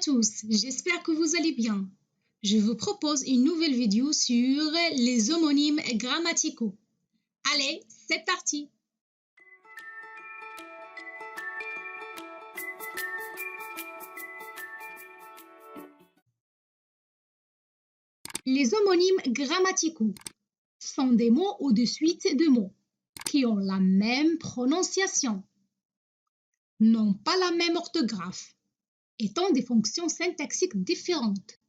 tous, j'espère que vous allez bien. Je vous propose une nouvelle vidéo sur les homonymes grammaticaux. Allez, c'est parti! Les homonymes grammaticaux sont des mots ou des suites de mots qui ont la même prononciation, n'ont pas la même orthographe, étant des fonctions syntaxiques différentes.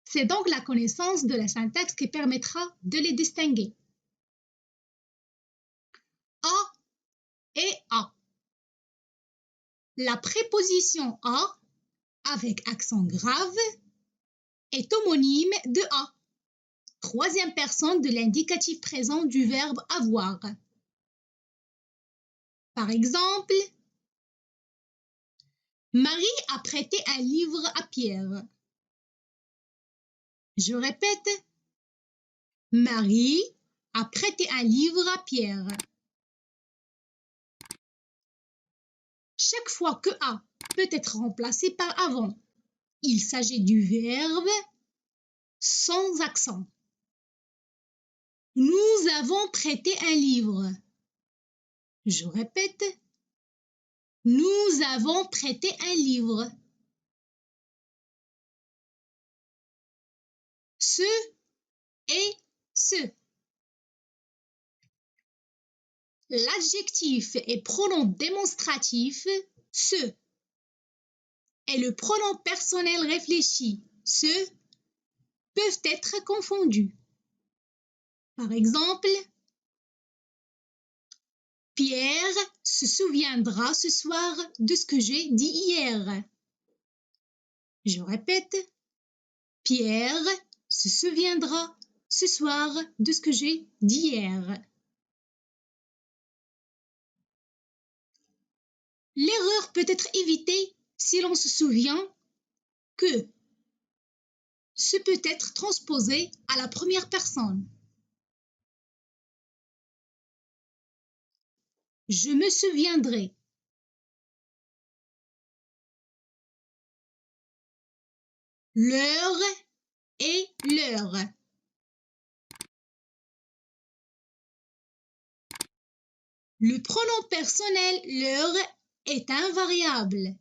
C'est donc la connaissance de la syntaxe qui permettra de les distinguer. A et A. La préposition A, avec accent grave, est homonyme de A, troisième personne de l'indicatif présent du verbe avoir. Par exemple, Marie a prêté un livre à Pierre. Je répète, Marie a prêté un livre à Pierre. Chaque fois que A peut être remplacé par avant, il s'agit du verbe sans accent. Nous avons prêté un livre. Je répète, nous avons prêté un livre. Ce et ce. L'adjectif et pronom démonstratif ce et le pronom personnel réfléchi ce peuvent être confondus. Par exemple, Pierre se souviendra ce soir de ce que j'ai dit hier. Je répète, Pierre se souviendra ce soir de ce que j'ai dit hier. L'erreur peut être évitée si l'on se souvient que ce peut être transposé à la première personne. Je me souviendrai. L'heure et l'heure. Le pronom personnel l'heure est invariable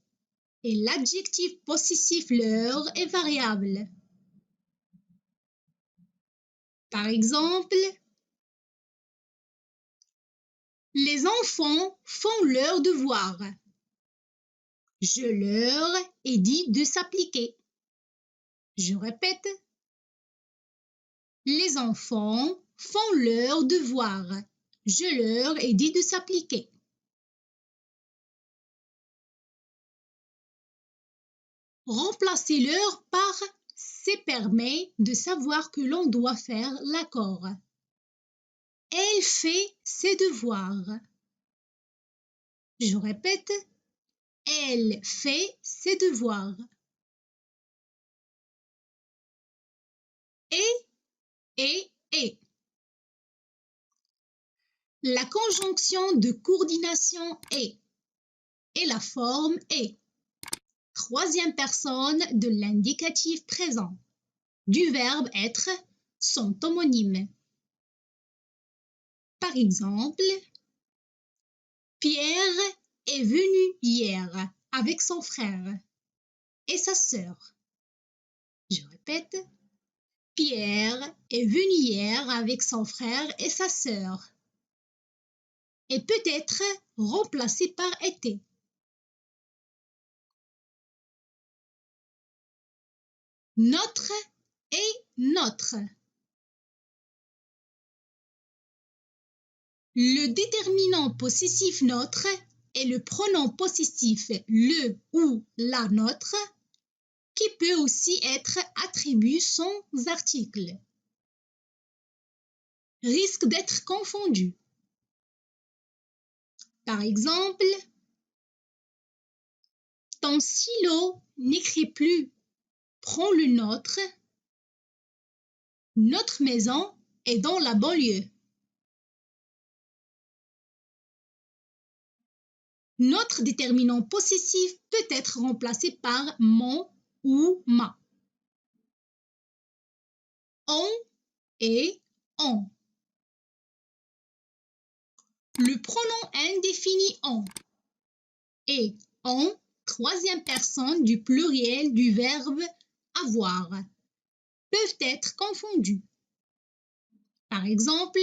et l'adjectif possessif l'heure est variable. Par exemple, les enfants font leurs devoirs. Je leur ai dit de s'appliquer. Je répète, les enfants font leurs devoirs. Je leur ai dit de s'appliquer. Remplacer l'heure par « c'est » permet de savoir que l'on doit faire l'accord. Elle fait ses devoirs. Je répète, elle fait ses devoirs. Et. La conjonction de coordination est et la forme est. Troisième personne de l'indicatif présent du verbe être sont homonymes. Par exemple, Pierre est venu hier avec son frère et sa sœur. Je répète, Pierre est venu hier avec son frère et sa sœur et peut être remplacé par été. Notre et notre. Le déterminant possessif notre est le pronom possessif le ou la nôtre qui peut aussi être attribut sans article. Risque d'être confondu. Par exemple, ton stylo n'écrit plus prends le nôtre. Notre maison est dans la banlieue. Notre déterminant possessif peut être remplacé par mon ou ma. On et on. Le pronom indéfini on et on, troisième personne du pluriel du verbe avoir, peuvent être confondus. Par exemple,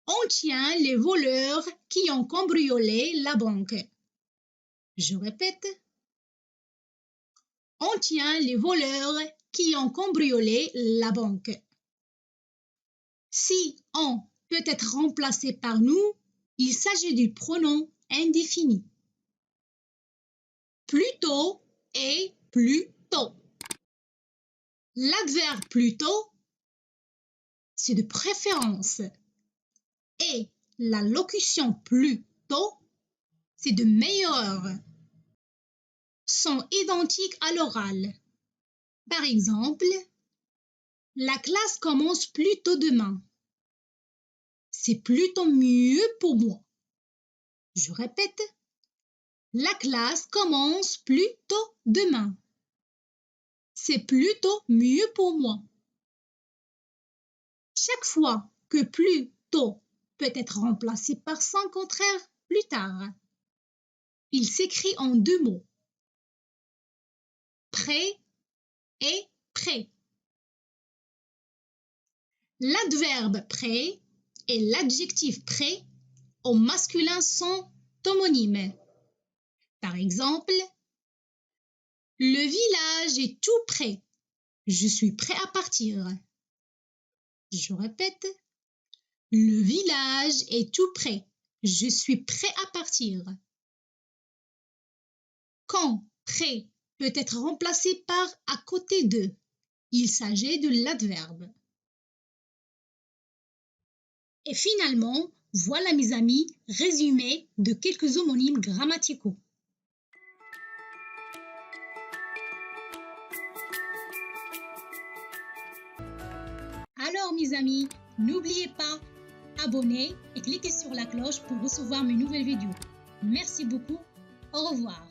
on tient les voleurs qui ont cambriolé la banque. Je répète, on tient les voleurs qui ont cambriolé la banque. Si on peut être remplacé par nous, il s'agit du pronom indéfini. Plutôt et plutôt. L'adverbe plutôt, c'est de préférence. Et la locution plutôt, c'est de meilleur. Sont identiques à l'oral. Par exemple, la classe commence plus tôt demain. C'est plutôt mieux pour moi. Je répète, la classe commence plus tôt demain. C'est plutôt mieux pour moi. Chaque fois que plus tôt peut être remplacé par son contraire plus tard, il s'écrit en deux mots. Prêt et prêt. L'adverbe prêt et l'adjectif prêt au masculin sont homonymes. Par exemple, le village est tout prêt. Je suis prêt à partir. Je répète, le village est tout prêt. Je suis prêt à partir. Quand prêt peut être remplacé par à côté de, il s'agit de l'adverbe. Et finalement, voilà mes amis, résumé de quelques homonymes grammaticaux. Alors mes amis, n'oubliez pas, abonnez et cliquez sur la cloche pour recevoir mes nouvelles vidéos. Merci beaucoup, au revoir.